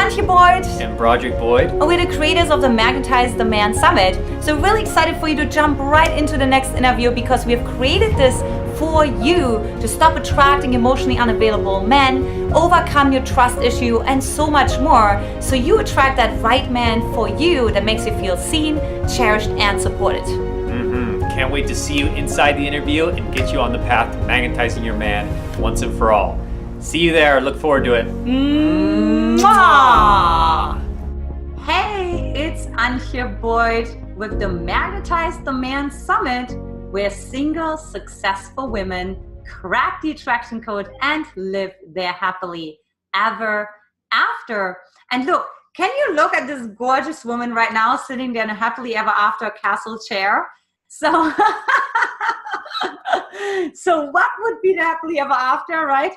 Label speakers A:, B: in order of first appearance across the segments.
A: Antia Boyd
B: and Broderick Boyd.
A: We're the creators of the Magnetize The Man Summit. So really excited for you to jump right into the next interview because we have created this for you to stop attracting emotionally unavailable men, overcome your trust issue, and so much more. So you attract that right man for you that makes you feel seen, cherished, and supported.
B: Can't wait to see you inside the interview and get you on the path to magnetizing your man once and for all. See you there. Look forward to it.
A: Mwah! Hey, it's Antia Boyd with the Magnetize The Man Summit, where single, successful women crack the attraction code and live their happily ever after. And look, can you look at this gorgeous woman right now sitting there in a happily ever after castle chair? So, so what would be the happily ever after, right?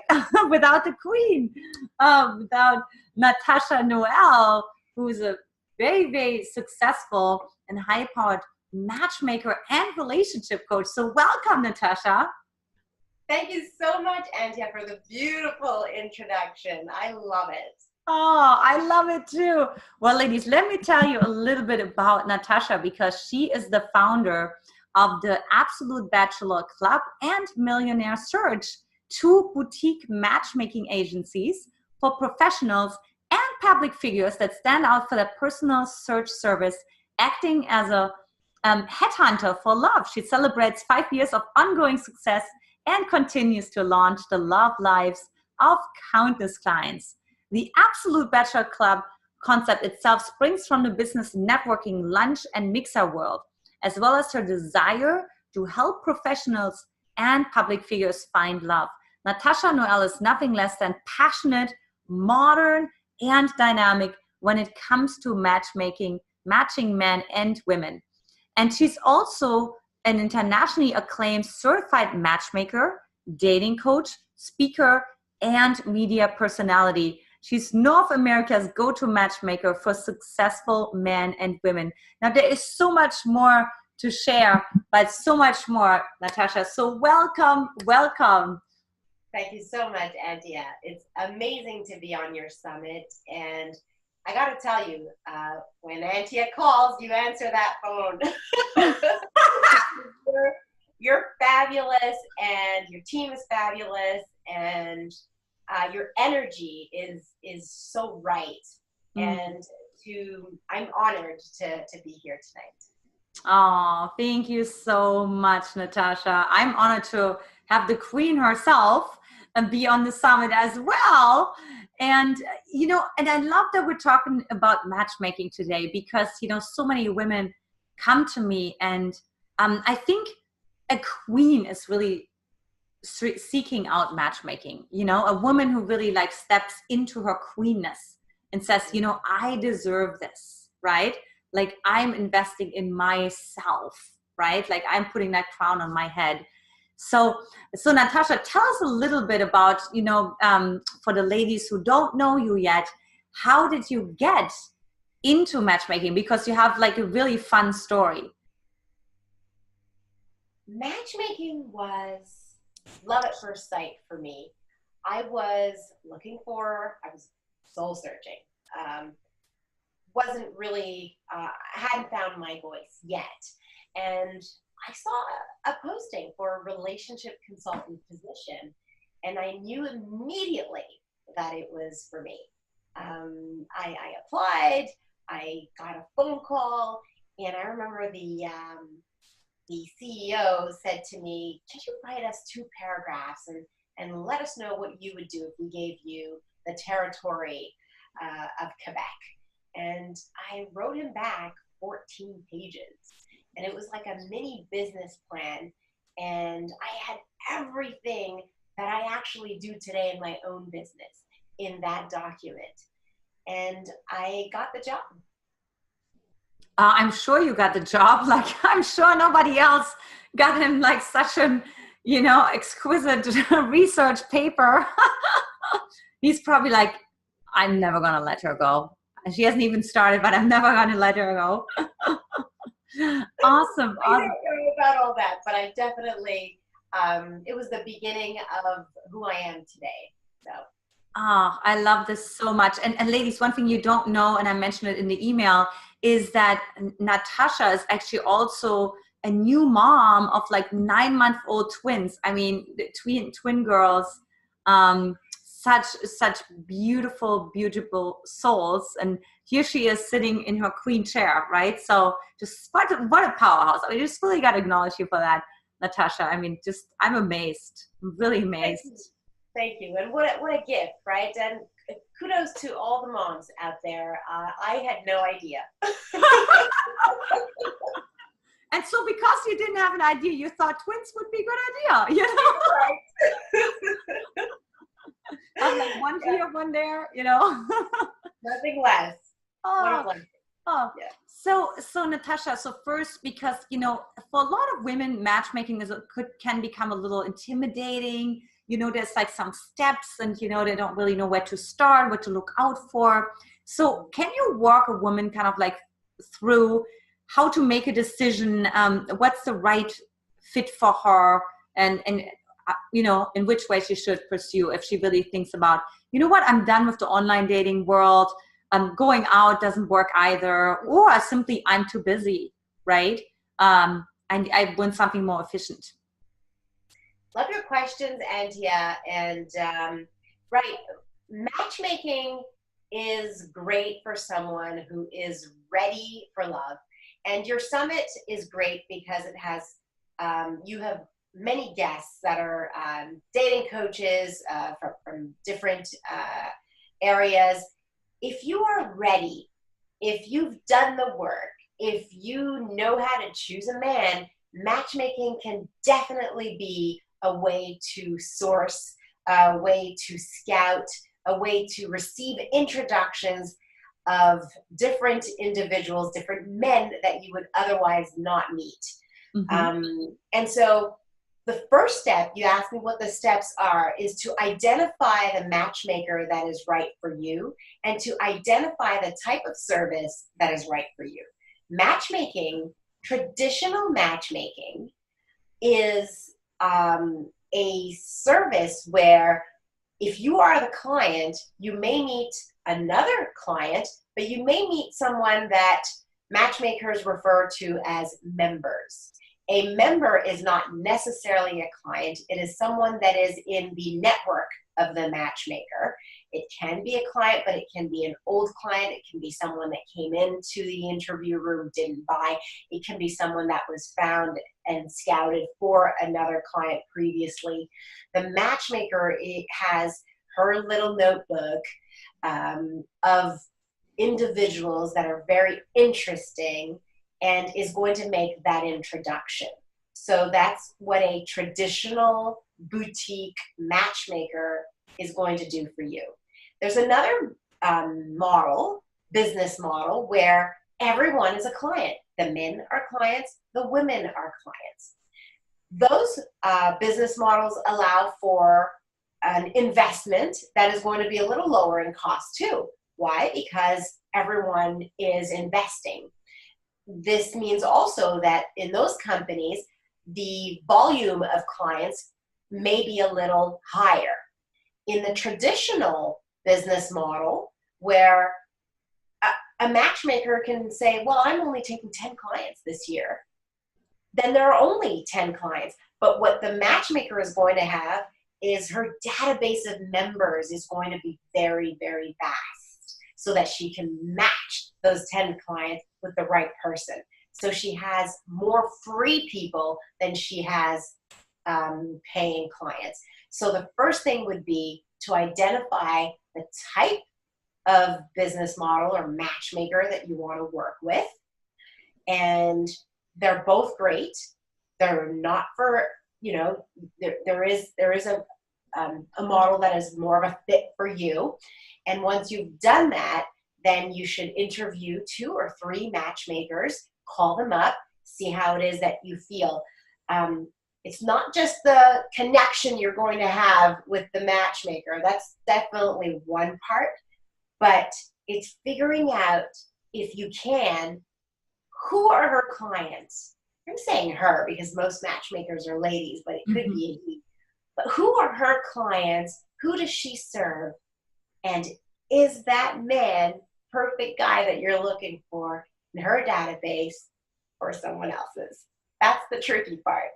A: Without the queen, without Natacha Noel, who's a very, very successful and high-powered matchmaker and relationship coach. So welcome, Natacha.
C: Thank you so much, Antia, for the beautiful introduction. I love it.
A: Oh, I love it too. Well, ladies, let me tell you a little bit about Natacha because she is the founder of the Absolute Bachelor Club and Millionaire Search, two boutique matchmaking agencies for professionals and public figures that stand out for their personal search service, acting as a headhunter for love. She celebrates 5 years of ongoing success and continues to launch the love lives of countless clients. The Absolute Bachelor Club concept itself springs from the business networking lunch and mixer world, as well as her desire to help professionals and public figures find love. Natacha Noel is nothing less than passionate, modern, and dynamic when it comes to matchmaking, matching men and women. And she's also an internationally acclaimed certified matchmaker, dating coach, speaker, and media personality. She's North America's go-to matchmaker for successful men and women. Now, there is so much more to share, but so much more, Natacha. So welcome, welcome.
C: Thank you so much, Antia. It's amazing to be on your summit. And I got to tell you, when Antia calls, you answer that phone. You're fabulous, and your team is fabulous, and your energy is so right. And I'm honored to be here tonight.
A: Oh, thank you so much, Natacha. I'm honored to have the queen herself and be on the summit as well. And, you know, and I love that we're talking about matchmaking today because, you know, so many women come to me and I think a queen is really seeking out matchmaking, you know, a woman who really like steps into her queenness and says, you know, I deserve this, right? Like I'm investing in myself, right? Like I'm putting that crown on my head. So Natacha, tell us a little bit about, you know, for the ladies who don't know you yet, how did you get into matchmaking? Because you have like a really fun story.
C: Matchmaking was love at first sight for me. I was soul searching. Wasn't really, hadn't found my voice yet. And I saw a posting for a relationship consultant position, and I knew immediately that it was for me. I applied, I got a phone call, and I remember the CEO said to me, "Could you write us 2 paragraphs and let us know what you would do if we gave you the territory of Quebec?" And I wrote him back 14 pages. And it was like a mini business plan. And I had everything that I actually do today in my own business in that document. And I got the job.
A: I'm sure you got the job. Like, I'm sure nobody else got him like such an, you know, exquisite research paper. He's probably like, I'm never going to let her go. And she hasn't even started, but I'm never going to let her go. Awesome.
C: I don't know about all that, but I definitely, it was the beginning of who I am today. So
A: Oh, I love this so much. And ladies, one thing you don't know, and I mentioned it in the email, is that Natacha is actually also a new mom of like 9-month-old twins. I mean, the twin girls, such beautiful, beautiful souls. And here she is sitting in her queen chair, right? So just what a powerhouse. I mean, just really got to acknowledge you for that, Natacha. I mean, just I'm amazed. I'm really amazed.
C: Thank you. And what a gift, right? And kudos to all the moms out there. I had no idea.
A: And so because you didn't have an idea, you thought twins would be a good idea, you know?
C: Right.
A: I'm like one here, one there, you know?
C: Nothing less.
A: Oh, oh.
C: Yeah.
A: So Natacha, so first, because, you know, for a lot of women, matchmaking can become a little intimidating. You know, there's like some steps and, you know, they don't really know where to start, what to look out for. So can you walk a woman kind of like through how to make a decision, what's the right fit for her, and you know, in which way she should pursue if she really thinks about, you know what, I'm done with the online dating world, going out doesn't work either, or simply I'm too busy, right? And I want something more efficient.
C: Love your questions, Antia. And right, matchmaking is great for someone who is ready for love. And your summit is great because it has, you have many guests that are dating coaches from different areas. If you are ready, if you've done the work, if you know how to choose a man, matchmaking can definitely be a way to source, a way to scout, a way to receive introductions of different individuals, different men that you would otherwise not meet. Mm-hmm. And so the first step, you asked me what the steps are, is to identify the matchmaker that is right for you and to identify the type of service that is right for you. Matchmaking, traditional matchmaking, is a service where if you are the client, you may meet another client, but you may meet someone that matchmakers refer to as members. A member is not necessarily a client. It is someone that is in the network of the matchmaker. It can be a client, but it can be an old client. It can be someone that came into the interview room, didn't buy. It can be someone that was found and scouted for another client previously. The matchmaker, it has her little notebook of individuals that are very interesting and is going to make that introduction. So that's what a traditional boutique matchmaker is going to do for you. There's another business model, where everyone is a client. The men are clients, the women are clients. Those business models allow for an investment that is going to be a little lower in cost too. Why? Because everyone is investing. This means also that in those companies, the volume of clients may be a little higher. In the traditional business model, where a matchmaker can say, well, I'm only taking 10 clients this year, then there are only 10 clients. But what the matchmaker is going to have is her database of members is going to be very, very vast, so that she can match those 10 clients with the right person. So she has more free people than she has paying clients. So the first thing would be to identify the type of business model or matchmaker that you want to work with. And they're both great. They're not for, you know, there is a model that is more of a fit for you. And once you've done that, then you should interview 2 or 3 matchmakers, call them up, see how it is that you feel. It's not just the connection you're going to have with the matchmaker. That's definitely one part, but it's figuring out, if you can, who are her clients. I'm saying her because most matchmakers are ladies, but it could be a he. But who are her clients? Who does she serve? And is that man perfect guy that you're looking for in her database or someone else's? That's the tricky part.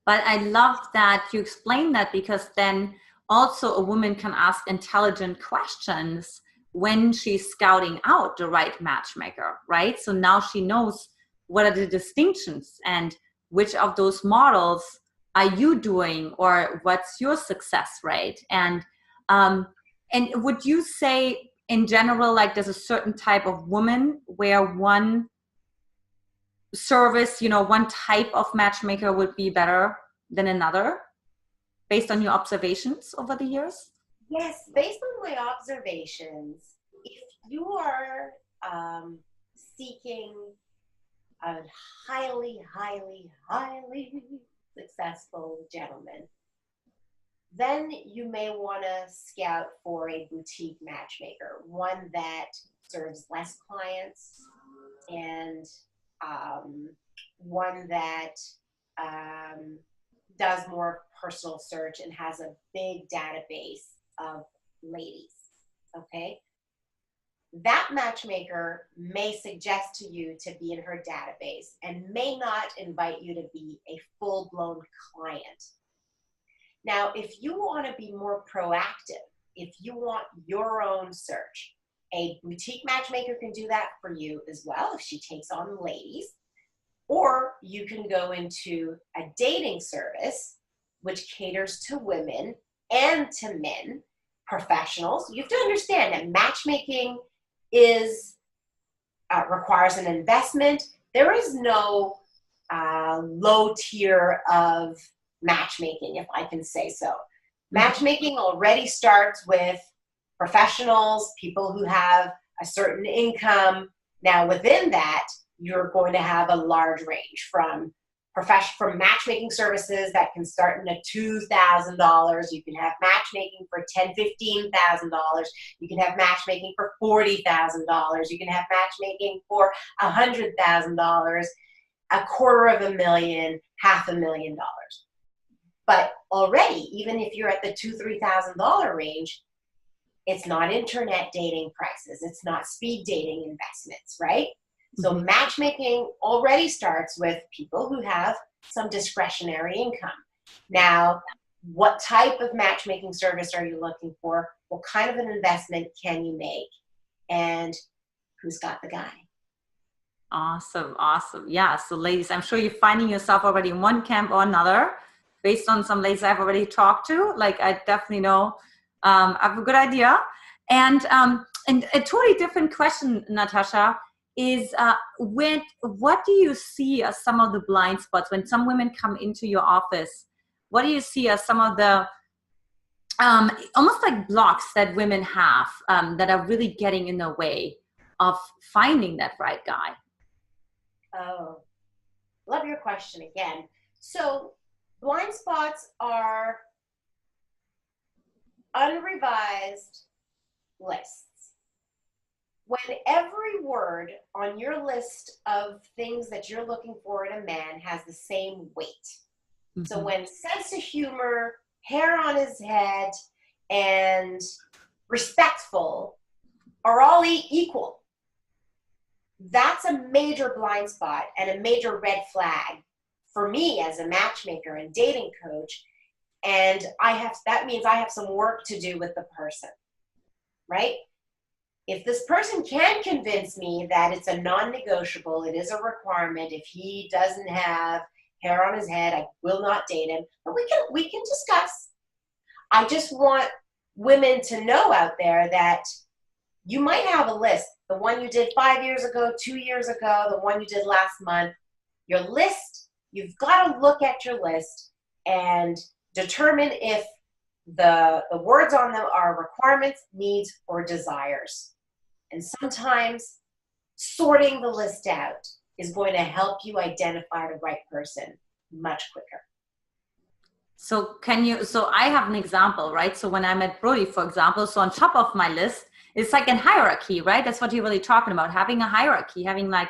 A: But I love that you explained that, because then also a woman can ask intelligent questions when she's scouting out the right matchmaker, right? So now she knows what are the distinctions and which of those models are you doing, or what's your success rate? And would you say in general, like there's a certain type of woman where one service, one type of matchmaker would be better than another based on your observations over the years?
C: Yes, based on my observations, if you are seeking a highly, highly, highly successful gentleman, then you may want to scout for a boutique matchmaker, one that serves less clients and one that does more personal search and has a big database of ladies, okay? That matchmaker may suggest to you to be in her database and may not invite you to be a full-blown client. Now, if you want to be more proactive, if you want your own search, a boutique matchmaker can do that for you as well if she takes on ladies. Or you can go into a dating service which caters to women and to men, professionals. You have to understand that matchmaking is requires an investment. There is no low tier of matchmaking, if I can say so. Matchmaking already starts with professionals, people who have a certain income. Now within that, you're going to have a large range from matchmaking services that can start in $2,000. You can have matchmaking for $10,000, $15,000. You can have matchmaking for $40,000. You can have matchmaking for $100,000, $250,000, $500,000. But already, even if you're at the $2,000, $3,000 range, it's not internet dating prices. It's not speed dating investments, right? So matchmaking already starts with people who have some discretionary income. Now, what type of matchmaking service are you looking for? What kind of an investment can you make? And who's got the guy?
A: Awesome, awesome. Yeah, so ladies, I'm sure you're finding yourself already in one camp or another based on some ladies I've already talked to. Like, I definitely know I have a good idea. And a totally different question, Natacha, is what do you see as some of the blind spots when some women come into your office? What do you see as some of the almost like blocks that women have that are really getting in the way of finding that right guy?
C: Oh, love your question again. So blind spots are unrevised lists. When every word on your list of things that you're looking for in a man has the same weight. Mm-hmm. So when sense of humor, hair on his head, and respectful are all equal, that's a major blind spot and a major red flag for me as a matchmaker and dating coach. And that means I have some work to do with the person, right? If this person can convince me that it's a non-negotiable, it is a requirement, if he doesn't have hair on his head, I will not date him. But we can discuss. I just want women to know out there that you might have a list, the one you did 5 years ago, 2 years ago, the one you did last month. Your list, you've got to look at your list and determine if the words on them are requirements, needs, or desires. And sometimes sorting the list out is going to help you identify the right person much quicker.
A: So I have an example, right? So when I met Brody, for example, so on top of my list, it's like a hierarchy, right? That's what you're really talking about, having a hierarchy, having like,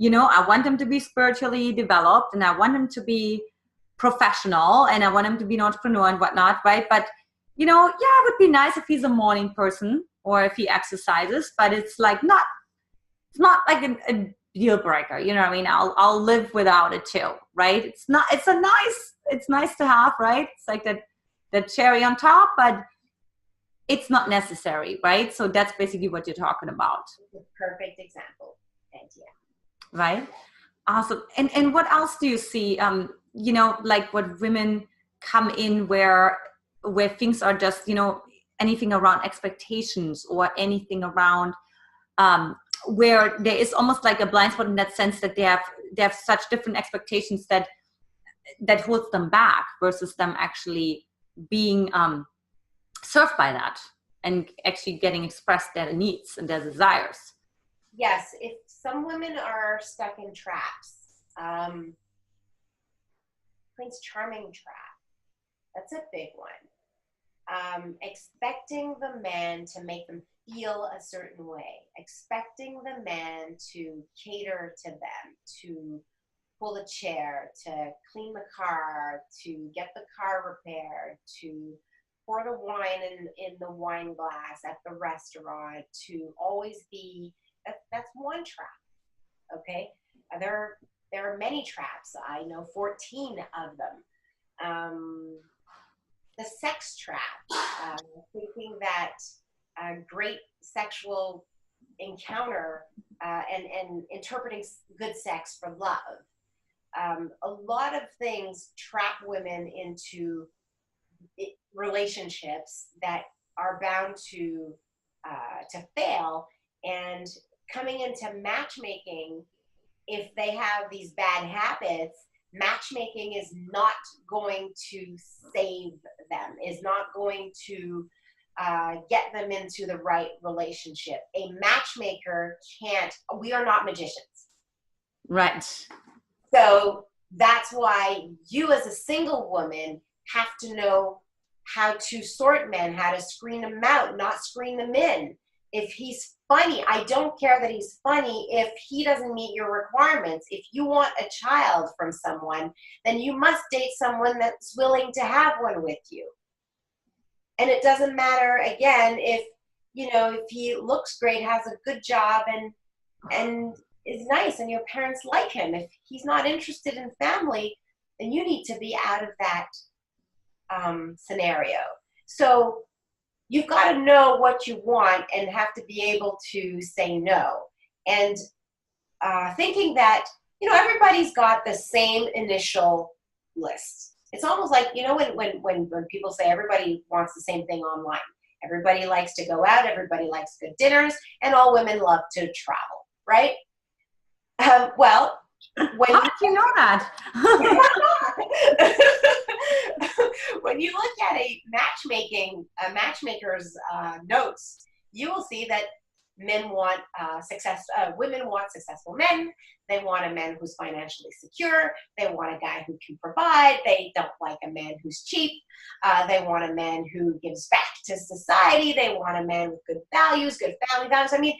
A: I want them to be spiritually developed and I want them to be professional and I want them to be an entrepreneur and whatnot, right? But you know, yeah, it would be nice if he's a morning person or if he exercises, but it's like it's not like a deal breaker. You know what I mean? I'll live without it too, right? It's nice to have, right? It's like the cherry on top, but it's not necessary, right? So that's basically what you're talking about.
C: Perfect example, Antia.
A: Right? Awesome. And what else do you see? You know, like what women come in where things are just, you know, anything around expectations or anything around where there is almost like a blind spot in that sense that they have such different expectations that holds them back versus them actually being served by that and actually getting expressed their needs and their desires.
C: Yes, if some women are stuck in traps, Prince Charming trap, that's a big one. Expecting the man to make them feel a certain way, expecting the man to cater to them, to pull a chair, to clean the car, to get the car repaired, to pour the wine in the wine glass at the restaurant, to always be, that's one trap, okay? There are many traps. I know 14 of them. The sex trap, thinking that a great sexual encounter and interpreting good sex for love. A lot of things trap women into relationships that are bound to fail, and coming into matchmaking, if they have these bad habits, matchmaking is not going to save them, is not going to get them into the right relationship. A matchmaker we are not magicians.
A: Right.
C: So that's why you as a single woman have to know how to sort men, how to screen them out, not screen them in. If he's funny, I don't care that he's funny if he doesn't meet your requirements. If you want a child from someone, then you must date someone that's willing to have one with you. And it doesn't matter, again, if he looks great, has a good job, and is nice, and your parents like him. If he's not interested in family, then you need to be out of that scenario. So you've got to know what you want and have to be able to say no. And thinking that, everybody's got the same initial list. It's almost like, when people say everybody wants the same thing online. Everybody likes to go out, everybody likes good dinners, and all women love to travel, right? Well,
A: how did you know that?
C: When you look at a matchmaker's notes, you will see that women want successful men. They want a man who's financially secure. They want a guy who can provide. They don't like a man who's cheap. They want a man who gives back to society. They want a man with good values, good family values. I mean,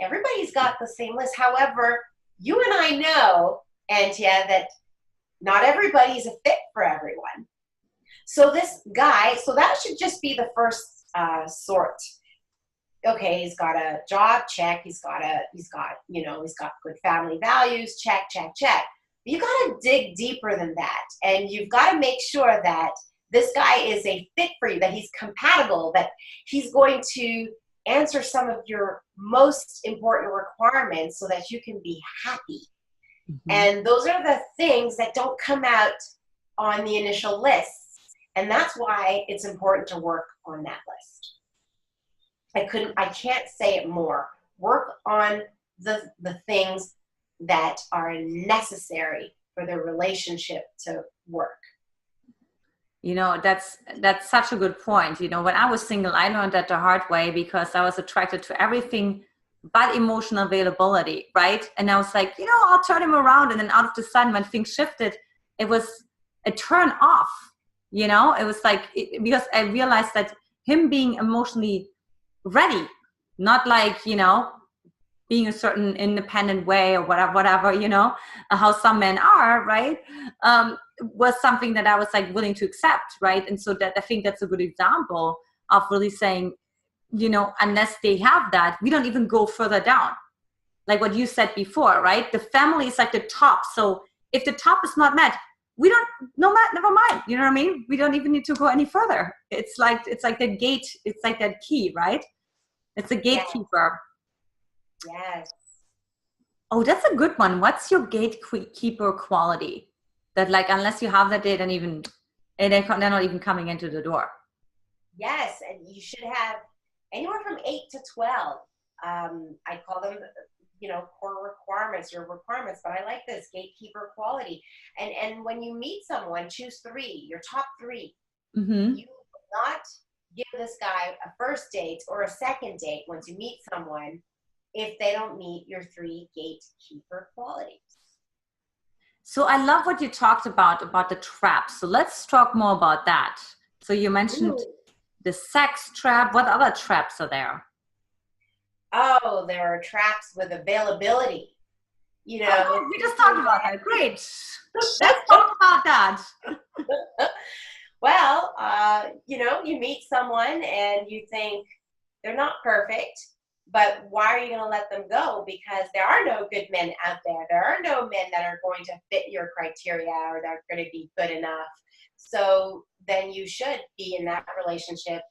C: everybody's got the same list. However, you and I know, Antia, that not everybody's a fit for everyone. So this guy, so that should just be the first sort. Okay, he's got a job, check. He's got good family values, check. But you got to dig deeper than that, and you've got to make sure that this guy is a fit for you, that he's compatible, that he's going to answer some of your most important requirements so that you can be happy. Mm-hmm. And those are the things that don't come out on the initial lists. And that's why it's important to work on that list. I can't say it more. Work on the things that are necessary for the relationship to work.
A: That's such a good point. When I was single, I learned that the hard way because I was attracted to everything but emotional availability, right? And I was like, I'll turn him around. And then out of the sudden, when things shifted, it was a turn off. It was like, because I realized that him being emotionally ready, not like, being a certain independent way or whatever, how some men are, right? was something that I was like willing to accept, right? And so that I think that's a good example of really saying, you know, unless they have that, we don't even go further down. Like what you said before, right? The family is like the top. So if the top is not met, we don't, no matter, never mind. You know what I mean? We don't even need to go any further. It's like the gate. It's like that key, right? It's a gatekeeper.
C: Yes.
A: Oh, that's a good one. What's your gatekeeper quality? That like, unless you have that, they're not even coming into the door.
C: Yes, and you should have anywhere from 8 to 12. I call them, you know, core requirements or requirements, but I like this gatekeeper quality. And when you meet someone, choose 3, your top 3.
A: Mm-hmm.
C: You will not give this guy a first date or a second date once you meet someone if they don't meet your 3 gatekeeper qualities.
A: So I love what you talked about the traps. So let's talk more about that. So you mentioned the sex trap. What other traps are there?
C: Oh, there are traps with availability. You know,
A: oh, we just talked about that. Great. Let's talk about that.
C: Well, you know, you meet someone and you think they're not perfect, but why are you going to let them go? Because there are no good men out there. There are no men that are going to fit your criteria or that are going to be good enough. So then you should be in that relationship,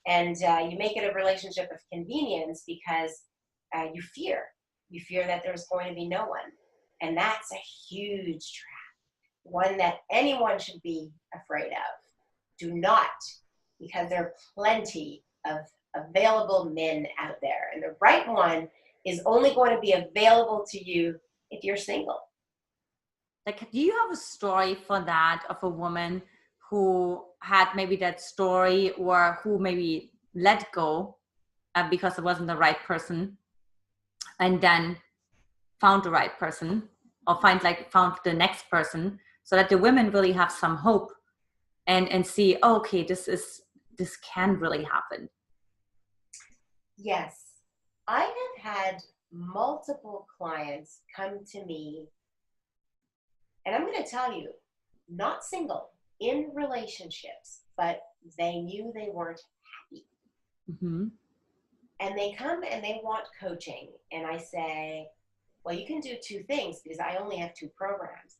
C: and you make it a relationship of convenience because you fear that there's going to be no one. And that's a huge trap, one that anyone should be afraid of. Do not, because there are plenty of available men out there, and the right one is only going to be available to you if you're single.
A: Like, do you have a story for that of a woman who had maybe that story, or who maybe let go because it wasn't the right person, and then found the right person, or found the next person, so that the women really have some hope and see, oh, okay, this can really happen?
C: Yes, I have had multiple clients come to me, and I'm going to tell you, not single, in relationships, but they knew they weren't happy.
A: Mm-hmm.
C: And they come and they want coaching. And I say, well, you can do 2 things, because I only have 2 programs.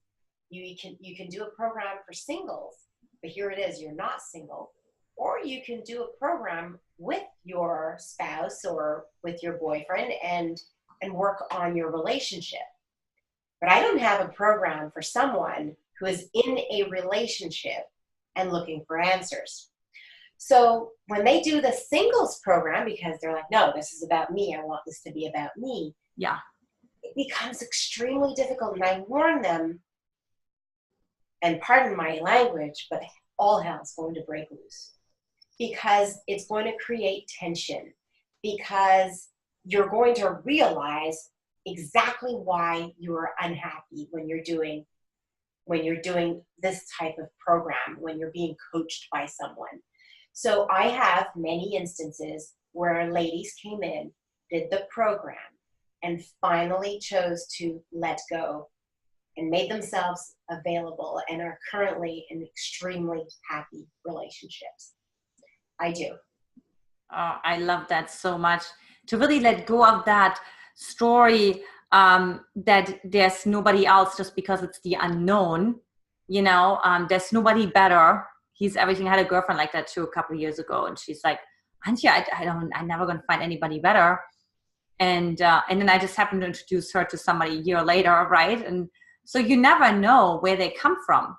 C: You can do a program for singles, but here it is, you're not single. Or you can do a program with your spouse or with your boyfriend and work on your relationship. But I don't have a program for someone who is in a relationship and looking for answers. So when they do the singles program, because they're like, no, this is about me, I want this to be about me.
A: Yeah.
C: It becomes extremely difficult. And I warn them, and pardon my language, but all hell's going to break loose. Because it's going to create tension. Because you're going to realize exactly why you're unhappy when you're doing this type of program, when you're being coached by someone. So I have many instances where ladies came in, did the program, and finally chose to let go and made themselves available and are currently in extremely happy relationships. I do.
A: I love that so much, to really let go of that story that there's nobody else just because it's the unknown. You know, there's nobody better. He's everything. I had a girlfriend like that too a couple of years ago, and she's like, Antia, I'm never gonna find anybody better. And then I just happened to introduce her to somebody a year later, right? And so you never know where they come from,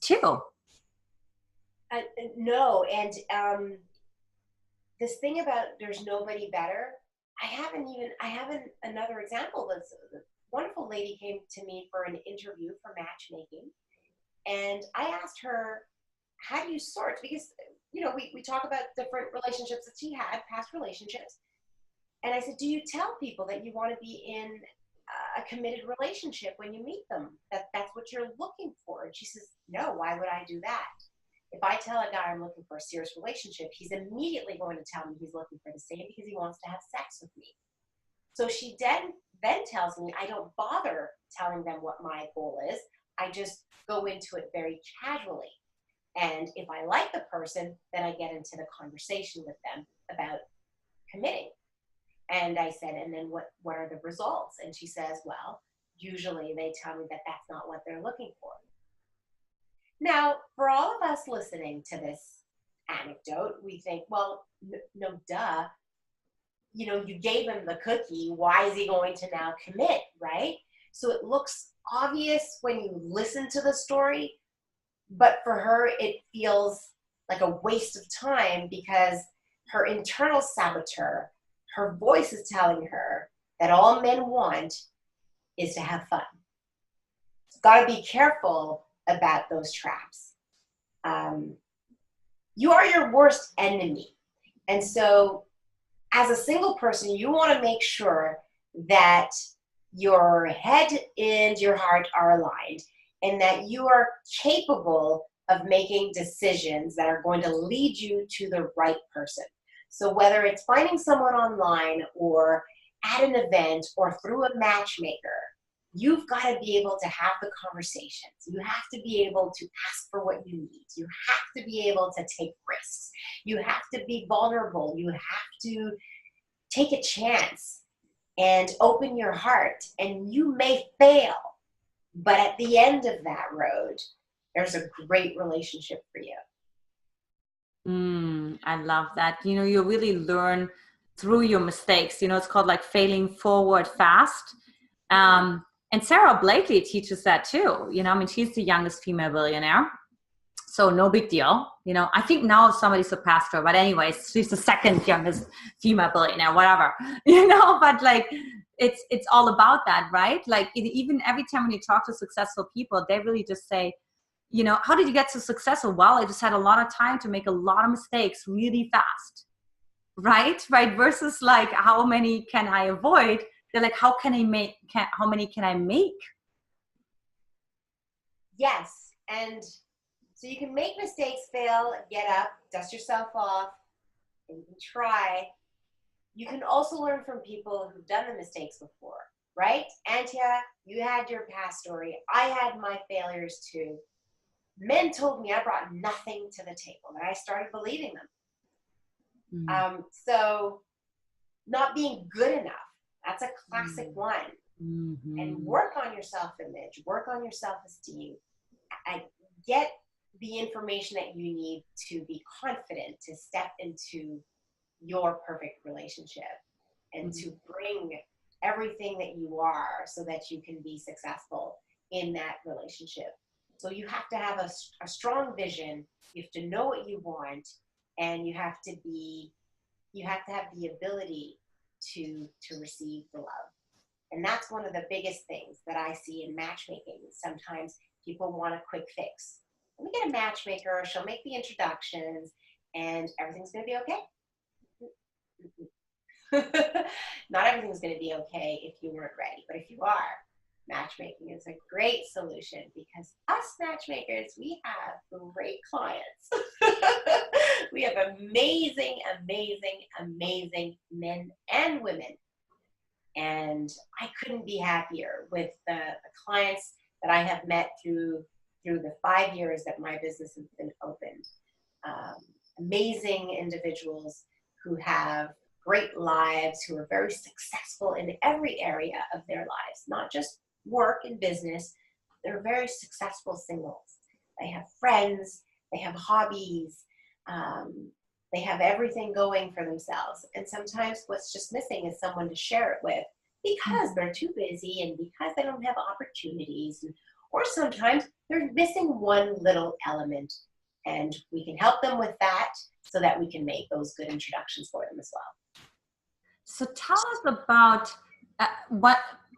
A: too.
C: No, and this thing about there's nobody better. I have another example. This wonderful lady came to me for an interview for matchmaking, and I asked her, how do you sort? Because, you know, we talk about different relationships that she had, past relationships. And I said, do you tell people that you want to be in a committed relationship when you meet them? That's what you're looking for? And she says, no, why would I do that? If I tell a guy I'm looking for a serious relationship, he's immediately going to tell me he's looking for the same because he wants to have sex with me. So she then tells me I don't bother telling them what my goal is. I just go into it very casually. And if I like the person, then I get into the conversation with them about committing. And I said, and then what are the results? And she says, well, usually they tell me that that's not what they're looking for. Now, for all of us listening to this anecdote, we think, well, no, duh. You know, you gave him the cookie. Why is he going to now commit, right? So it looks obvious when you listen to the story, but for her, it feels like a waste of time because her internal saboteur, her voice is telling her that all men want is to have fun. So got to be careful about those traps. You are your worst enemy. And so as a single person, you want to make sure that your head and your heart are aligned and that you are capable of making decisions that are going to lead you to the right person. So whether it's finding someone online or at an event or through a matchmaker, you've got to be able to have the conversations. You have to be able to ask for what you need. You have to be able to take risks. You have to be vulnerable. You have to take a chance and open your heart. And you may fail, but at the end of that road, there's a great relationship for you.
A: I love that. You know, you really learn through your mistakes. You know, it's called like failing forward fast. And Sarah Blakely teaches that too. You know, I mean, she's the youngest female billionaire. So no big deal. You know, I think now somebody surpassed her, but anyways, she's the second youngest female billionaire, whatever, you know, but like, it's all about that, right? Like even every time when you talk to successful people, they really just say, you know, how did you get so successful? Well, I just had a lot of time to make a lot of mistakes really fast, right? Versus like, how many can I avoid? They're like, how many can I make?
C: Yes. And so you can make mistakes, fail, get up, dust yourself off, and you can try. You can also learn from people who've done the mistakes before, right? Antia, you had your past story. I had my failures too. Men told me I brought nothing to the table, and I started believing them. So not being good enough, that's a classic one. And work on your self-image, work on your self-esteem. Get the information that you need to be confident to step into your perfect relationship and to bring everything that you are so that you can be successful in that relationship. So you have to have a strong vision. You have to know what you want, and you have to have the ability to receive the love. And that's one of the biggest things that I see in matchmaking. Sometimes people want a quick fix. Let me get a matchmaker, she'll make the introductions, and everything's going to be okay. Not everything's going to be okay if you weren't ready, but if you are, matchmaking is a great solution because us matchmakers, we have great clients. We have amazing, amazing, amazing men and women. And I couldn't be happier with the clients that I have met through the 5 years that my business has been opened. Amazing individuals who have great lives, who are very successful in every area of their lives, not just work and business. They're very successful singles. They have friends, they have hobbies, they have everything going for themselves. And sometimes what's just missing is someone to share it with because they're too busy and because they don't have opportunities, or sometimes they're missing one little element, and we can help them with that so that we can make those good introductions for them as well.
A: So tell us about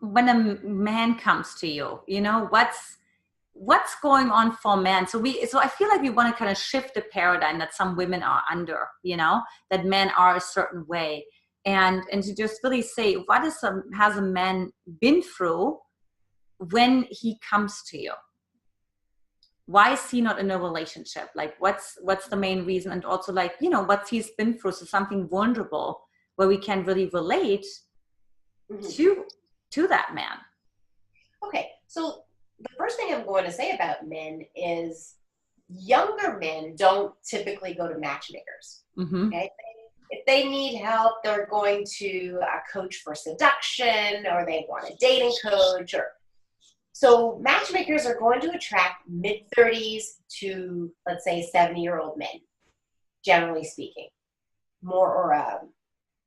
A: when a man comes to you, you know, what's going on for men? So I feel like we want to kind of shift the paradigm that some women are under, you know, that men are a certain way, and to just really say, what has a man been through when he comes to you? Why is he not in a relationship? Like, what's the main reason? And also, like, you know, what he's been through, so something vulnerable where we can really relate to that man.
C: Okay, so the first thing I'm going to say about men is younger men don't typically go to matchmakers. Okay? If they need help, they're going to a coach for seduction, or they want a dating coach. So matchmakers are going to attract mid-30s to, let's say, 70-year-old men, generally speaking. More, or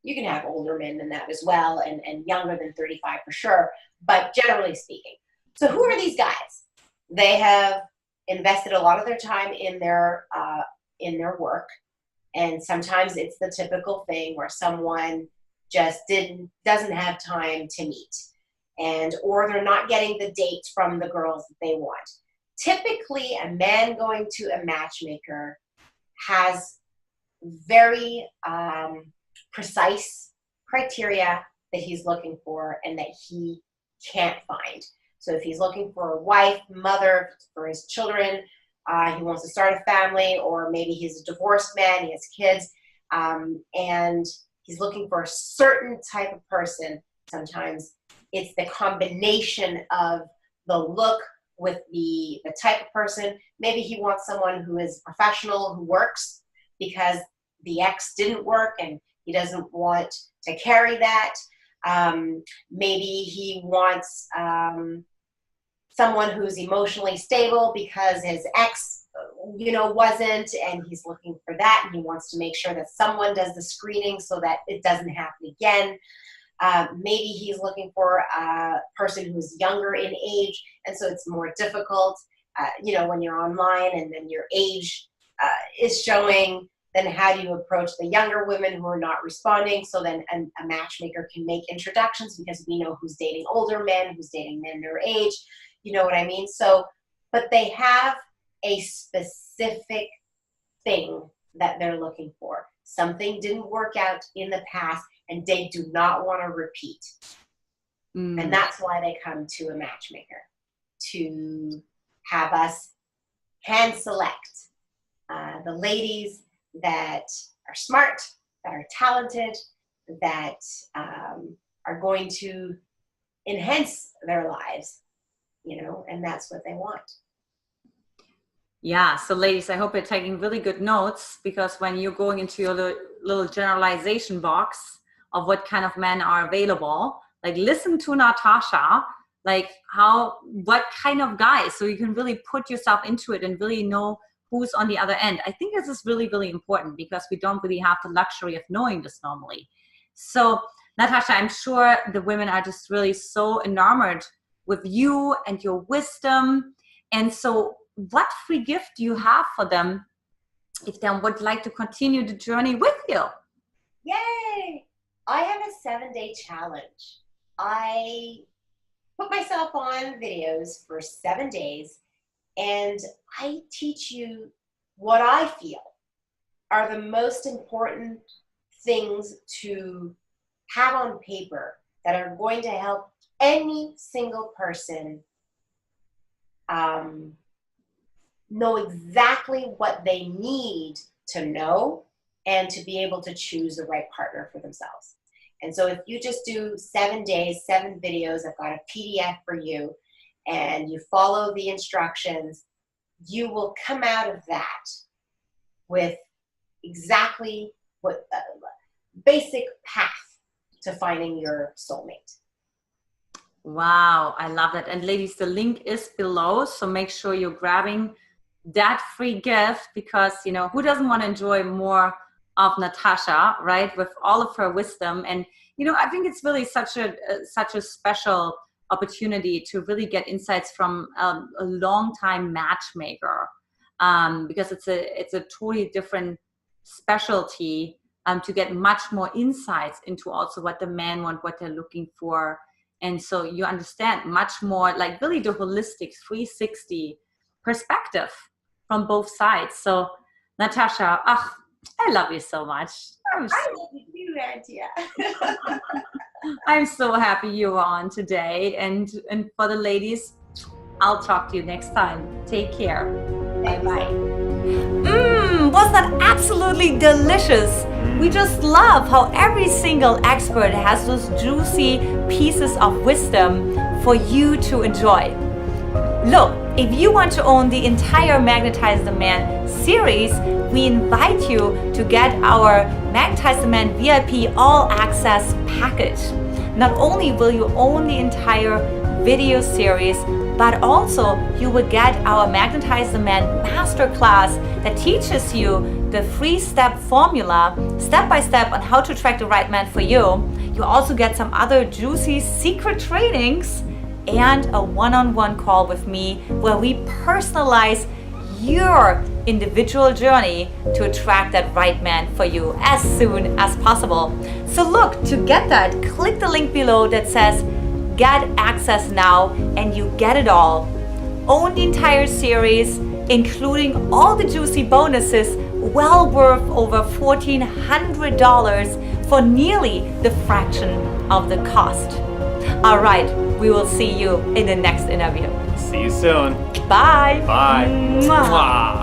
C: you can have older men than that as well, and younger than 35 for sure, but generally speaking. So who are these guys? They have invested a lot of their time in their work, and sometimes it's the typical thing where someone just doesn't have time to meet, or they're not getting the dates from the girls that they want. Typically, a man going to a matchmaker has very precise criteria that he's looking for and that he can't find. So if he's looking for a wife, mother for his children, he wants to start a family, or maybe he's a divorced man, he has kids, and he's looking for a certain type of person. Sometimes it's the combination of the look with the type of person. Maybe he wants someone who is professional, who works, because the ex didn't work and he doesn't want to carry that. Maybe he wants someone who's emotionally stable because his ex, wasn't, and he's looking for that, and he wants to make sure that someone does the screening so that it doesn't happen again. Maybe he's looking for a person who's younger in age, and so it's more difficult, when you're online and then your age is showing. Then how do you approach the younger women who are not responding? So then a matchmaker can make introductions, because we know who's dating older men, who's dating men their age. You know what I mean? So, but they have a specific thing that they're looking for. Something didn't work out in the past, and they do not want to repeat. And that's why they come to a matchmaker, to have us hand select the ladies that are smart, that are talented, that are going to enhance their lives, and that's what they want.
A: Yeah, so ladies, I hope you're taking really good notes, because when you're going into your little generalization box of what kind of men are available, like listen to Natacha, like what kind of guys, so you can really put yourself into it and really know who's on the other end. I think this is really, really important, because we don't really have the luxury of knowing this normally. So Natacha, I'm sure the women are just really so enamored with you and your wisdom. And so what free gift do you have for them if they would like to continue the journey with you?
C: Yay! I have a 7-day challenge. I put myself on videos for 7 days, and I teach you what I feel are the most important things to have on paper that are going to help any single person know exactly what they need to know and to be able to choose the right partner for themselves. And so if you just do 7 days, 7 videos, I've got a PDF for you, and you follow the instructions, you will come out of that with exactly what basic path to finding your soulmate.
A: Wow, I love that. And ladies, the link is below, so make sure you're grabbing that free gift, because who doesn't want to enjoy more of Natacha, right, with all of her wisdom. And I think it's really such a special opportunity to really get insights from a long-time matchmaker, because it's a totally different specialty, to get much more insights into also what the men want, what they're looking for. And so you understand much more, like really the holistic 360 perspective from both sides. So Natacha, I love you so much.
C: I love you too, Antia.
A: I'm so happy you were on today. And for the ladies, I'll talk to you next time. Take care.
C: Bye-bye.
A: Was that absolutely delicious? We just love how every single expert has those juicy pieces of wisdom for you to enjoy.
D: Look, if you want to own the entire Magnetize the Man series, we invite you to get our Magnetize the Man VIP All Access package. Not only will you own the entire video series, but also you will get our Magnetize the Man Masterclass that teaches you the 3-step formula, step by step, on how to attract the right man for you. You also get some other juicy secret trainings and a one-on-one call with me where we personalize your individual journey to attract that right man for you as soon as possible. So look, to get that, click the link below that says get access now, and you get it all. Own the entire series, including all the juicy bonuses, well worth over $1,400 for nearly the fraction of the cost. All right, we will see you in the next interview.
B: See you soon.
D: Bye.
B: Bye.
D: Mwah.
B: Mwah.